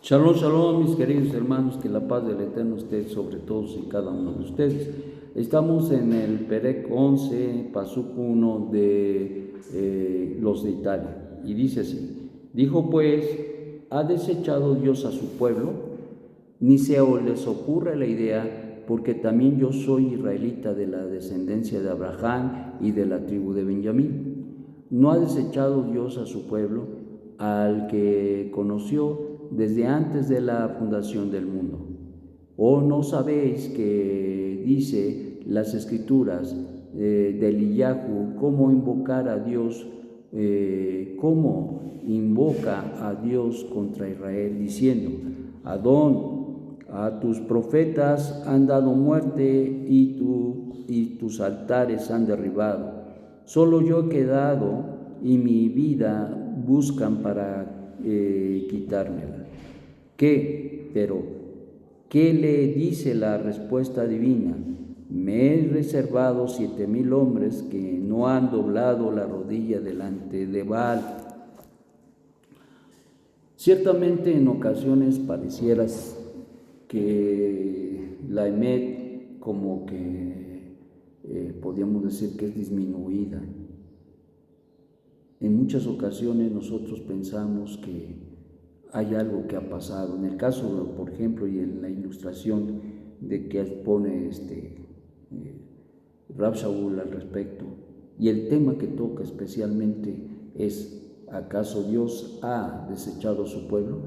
Shalom, shalom, mis queridos hermanos, que la paz del Eterno esté sobre todos y cada uno de ustedes. Estamos en el Perec 11, Pasuk 1 de los de Italia, y dice así: dijo pues, ¿ha desechado Dios a su pueblo? Ni se les ocurra la idea, porque también yo soy israelita de la descendencia de Abraham y de la tribu de Benjamín. ¿No ha desechado Dios a su pueblo, al que conoció desde antes de la fundación del mundo? ¿O no sabéis que dice las Escrituras de Eliyahu cómo invocar a Dios, cómo invoca a Dios contra Israel, diciendo: Adón, a tus profetas han dado muerte y tus altares han derribado. Solo yo he quedado y mi vida buscan para quitármela. ¿Qué le dice la respuesta divina? Me he reservado 7,000 hombres que no han doblado la rodilla delante de Baal. Ciertamente en ocasiones parecieras que la Emet como que podríamos decir que es disminuida. En muchas ocasiones nosotros pensamos que hay algo que ha pasado. En el caso, por ejemplo, y en la ilustración de que pone Rab Shaul al respecto, y el tema que toca especialmente es: ¿acaso Dios ha desechado a su pueblo?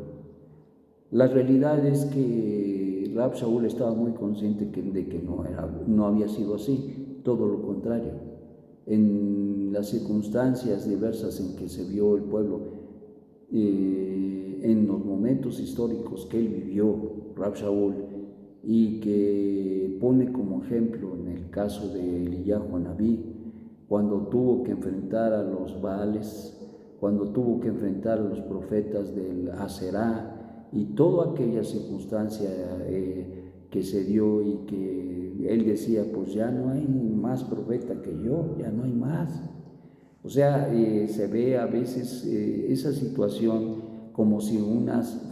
La realidad es que Rab Shaul estaba muy consciente de que no había sido así, todo lo contrario. En las circunstancias diversas en que se vio el pueblo, en los momentos históricos que él vivió, Rab Shaul, y que pone como ejemplo en el caso de Eliyahu Anabí, cuando tuvo que enfrentar a los Baales, cuando tuvo que enfrentar a los profetas del Aserá, y toda aquella circunstancia que se dio, y que él decía: pues ya no hay más profeta que yo, ya no hay más. O sea, se ve a veces esa situación como si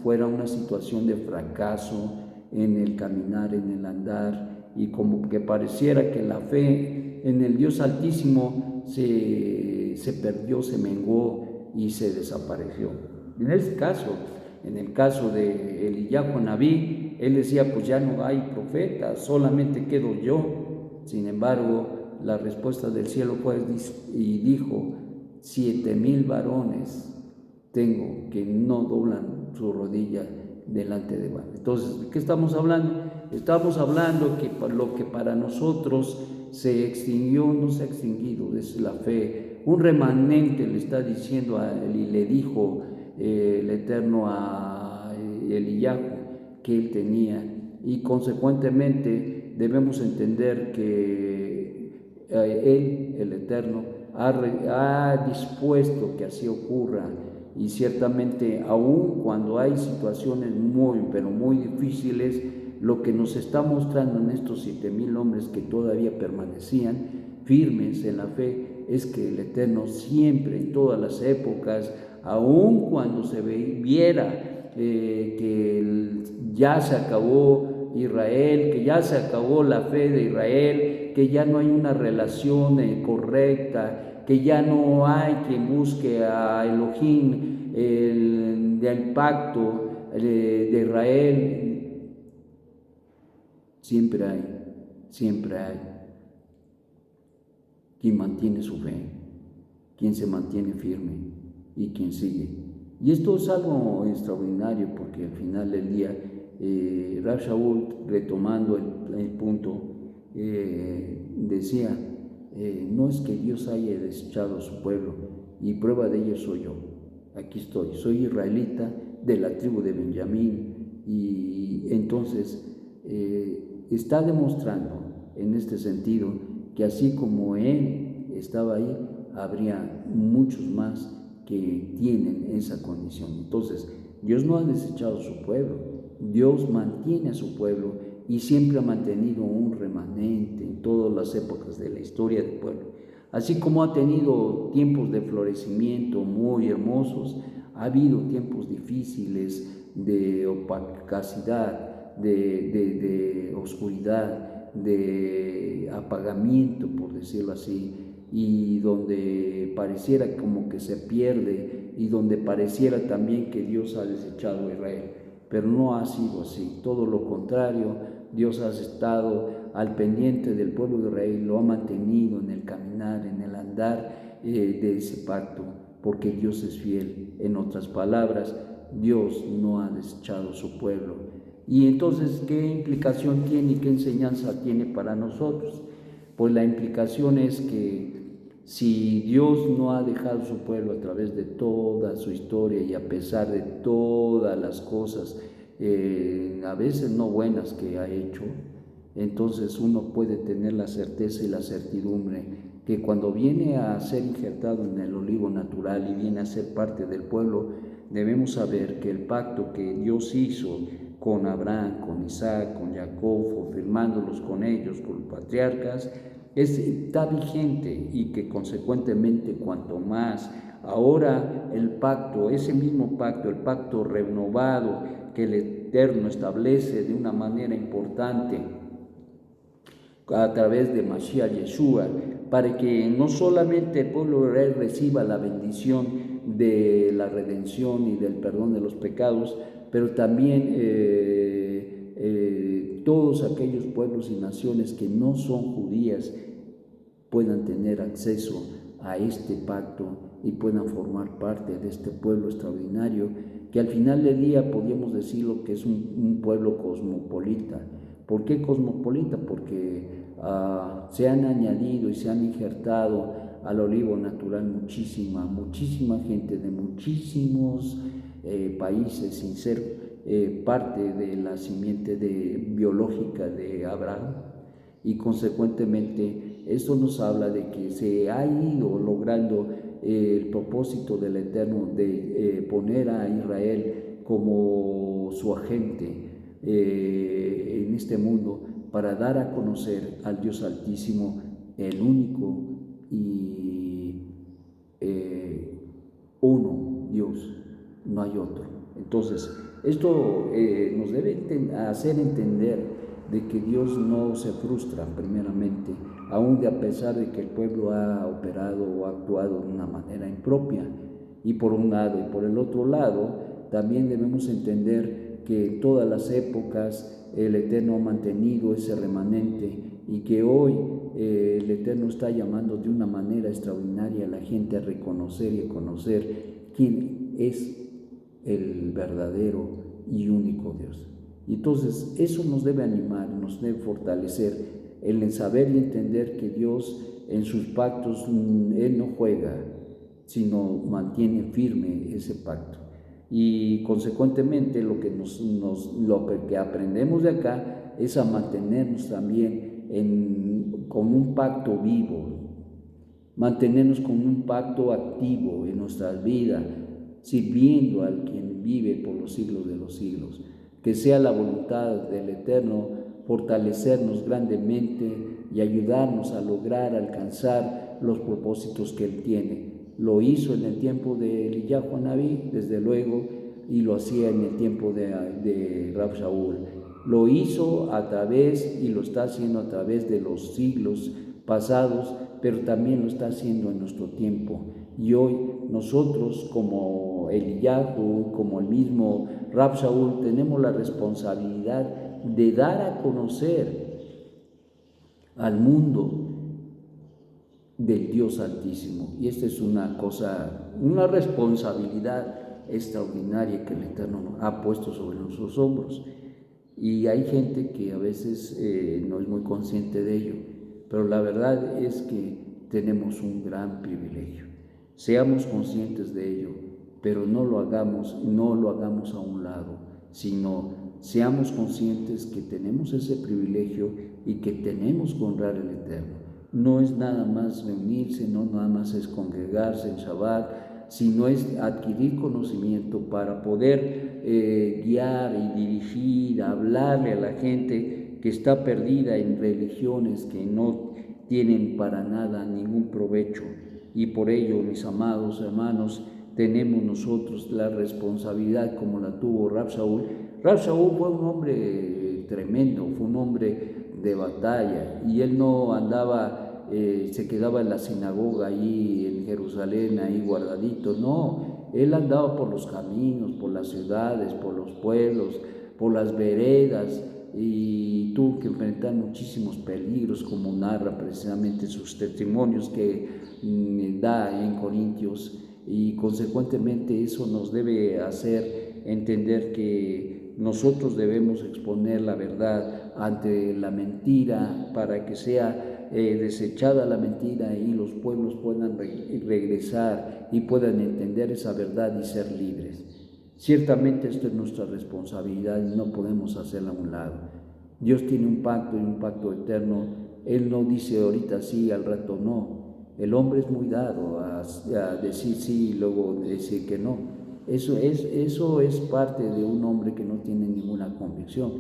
fuera una situación de fracaso en el caminar, en el andar, y como que pareciera que la fe en el Dios Altísimo se perdió, se menguó y se desapareció. En el caso de Eliyahu Anabí, él decía: pues ya no hay profeta, solamente quedo yo. Sin embargo, la respuesta del cielo fue y dijo: 7,000 varones tengo que no doblan su rodilla delante de Baal. Entonces, ¿de qué estamos hablando? Estamos hablando que lo que para nosotros se extinguió no se ha extinguido, es la fe. Un remanente le está diciendo y le dijo el Eterno a Eliyahu que él tenía, y consecuentemente debemos entender que él, el Eterno, ha dispuesto que así ocurra. Y ciertamente, aun cuando hay situaciones pero muy difíciles, lo que nos está mostrando en estos 7,000 hombres que todavía permanecían firmes en la fe es que el Eterno siempre, en todas las épocas, aun cuando se viera que ya se acabó Israel, que ya se acabó la fe de Israel, que ya no hay una relación correcta, que ya no hay quien busque a Elohim, del pacto de Israel, siempre hay quien mantiene su fe, quien se mantiene firme y quien sigue. Y esto es algo extraordinario, porque al final del día, Rab Shaul, retomando el punto, decía: no es que Dios haya desechado a su pueblo, y prueba de ello soy yo. Aquí estoy, soy israelita de la tribu de Benjamín, y entonces está demostrando en este sentido que así como él estaba ahí, habría muchos más que tienen esa condición. Entonces, Dios no ha desechado a su pueblo, Dios mantiene a su pueblo y siempre ha mantenido un remanente en todas las épocas de la historia del pueblo. Así como ha tenido tiempos de florecimiento muy hermosos, ha habido tiempos difíciles de opacidad, de oscuridad, de apagamiento, por decirlo así, y donde pareciera como que se pierde y donde pareciera también que Dios ha desechado a Israel. Pero no ha sido así, todo lo contrario. Dios ha estado al pendiente del pueblo de Israel, lo ha mantenido en el caminar, en el andar de ese pacto, porque Dios es fiel. En otras palabras, Dios no ha desechado a su pueblo. Y entonces, ¿qué implicación tiene y qué enseñanza tiene para nosotros? Pues la implicación es que si Dios no ha dejado a su pueblo a través de toda su historia y a pesar de todas las cosas, a veces no buenas que ha hecho, entonces uno puede tener la certeza y la certidumbre que cuando viene a ser injertado en el olivo natural y viene a ser parte del pueblo, debemos saber que el pacto que Dios hizo con Abraham, con Isaac, con Jacob, firmándolos con ellos, con los patriarcas, está vigente y que consecuentemente cuanto más ahora el pacto, ese mismo pacto, el pacto renovado que el Eterno establece de una manera importante a través de Mashiach Yeshua, para que no solamente el pueblo de Israel reciba la bendición de la redención y del perdón de los pecados, pero también todos aquellos pueblos y naciones que no son judías puedan tener acceso a este pacto y puedan formar parte de este pueblo extraordinario, que al final del día podríamos decirlo que es un pueblo cosmopolita. ¿Por qué cosmopolita? Porque se han añadido y se han injertado al olivo natural muchísima gente de muchísimos países sin ser parte de la simiente biológica de Abraham, y consecuentemente esto nos habla de que se ha ido logrando el propósito del Eterno de poner a Israel como su agente en este mundo para dar a conocer al Dios Altísimo, el único y uno Dios, no hay otro. Entonces, esto nos debe hacer entender de que Dios no se frustra primeramente, aun a pesar de que el pueblo ha operado o actuado de una manera impropia. Y por un lado, y por el otro lado, también debemos entender que en todas las épocas el Eterno ha mantenido ese remanente y que hoy el Eterno está llamando de una manera extraordinaria a la gente a reconocer y a conocer quién es el verdadero y único Dios. Y entonces eso nos debe animar, nos debe fortalecer el saber y entender que Dios en sus pactos, Él no juega, sino mantiene firme ese pacto. Y consecuentemente lo que aprendemos de acá es a mantenernos también con un pacto vivo, mantenernos con un pacto activo en nuestras vidas, sirviendo al quien vive por los siglos de los siglos. Que sea la voluntad del Eterno fortalecernos grandemente y ayudarnos a lograr alcanzar los propósitos que Él tiene. Lo hizo en el tiempo de Eliyahu Anabí, desde luego, y lo hacía en el tiempo de Rab Shaul. Lo hizo a través, y lo está haciendo a través de los siglos pasados, pero también lo está haciendo en nuestro tiempo. Y hoy nosotros, como Eliyahu, como el mismo Rab Shaul, tenemos la responsabilidad de dar a conocer al mundo del Dios Altísimo. Y esta es una responsabilidad extraordinaria que el Eterno ha puesto sobre nuestros hombros. Y hay gente que a veces no es muy consciente de ello, pero la verdad es que tenemos un gran privilegio. Seamos conscientes de ello, pero no lo hagamos a un lado, sino seamos conscientes que tenemos ese privilegio y que tenemos que honrar al Eterno. No es nada más reunirse, no nada más es congregarse en Shabbat, sino es adquirir conocimiento para poder guiar y dirigir, hablarle a la gente que está perdida en religiones que no tienen para nada ningún provecho. Y por ello, mis amados hermanos, tenemos nosotros la responsabilidad como la tuvo Rab Shaul. Rab Shaul fue un hombre tremendo, fue un hombre de batalla, y él no andaba, se quedaba en la sinagoga ahí en Jerusalén, ahí guardadito, no, él andaba por los caminos, por las ciudades, por los pueblos, por las veredas, y tuvo que enfrentar muchísimos peligros, como narra precisamente sus testimonios que da en Corintios, y consecuentemente eso nos debe hacer entender que nosotros debemos exponer la verdad ante la mentira para que sea desechada la mentira y los pueblos puedan regresar y puedan entender esa verdad y ser libres. Ciertamente esto es nuestra responsabilidad y no podemos hacerla a un lado. Dios tiene un pacto y un pacto eterno. Él no dice ahorita sí, al rato no. El hombre es muy dado a decir sí y luego decir que no. Eso es parte de un hombre que no tiene ninguna convicción.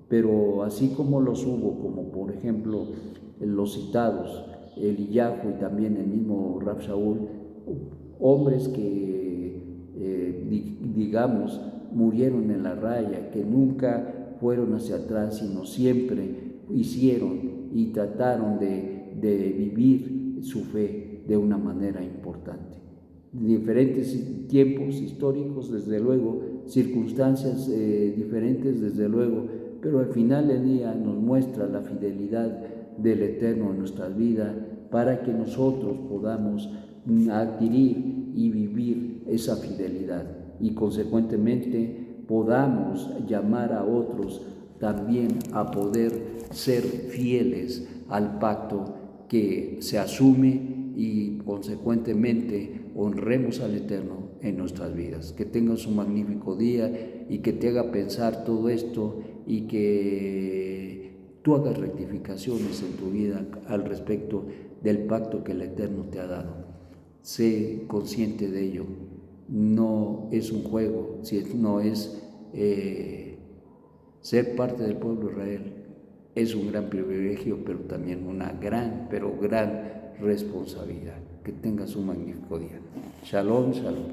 Pero así como los hubo, como por ejemplo los citados, Eliyahu y también el mismo Rab Shaul, hombres que digamos murieron en la raya, que nunca fueron hacia atrás, sino siempre hicieron y trataron de vivir su fe de una manera importante. Diferentes tiempos históricos, desde luego, circunstancias diferentes, desde luego, pero al final del día nos muestra la fidelidad del Eterno en nuestras vidas para que nosotros podamos adquirir y vivir esa fidelidad y consecuentemente podamos llamar a otros también a poder ser fieles al pacto que se asume y consecuentemente honremos al Eterno en nuestras vidas. Que tengas un magnífico día y que te haga pensar todo esto y que tú hagas rectificaciones en tu vida al respecto del pacto que el Eterno te ha dado. Sé consciente de ello. No es un juego, no es ser parte del pueblo de Israel. Es un gran privilegio, pero también una gran responsabilidad. Que tengas un magnífico día. Shalom, shalom.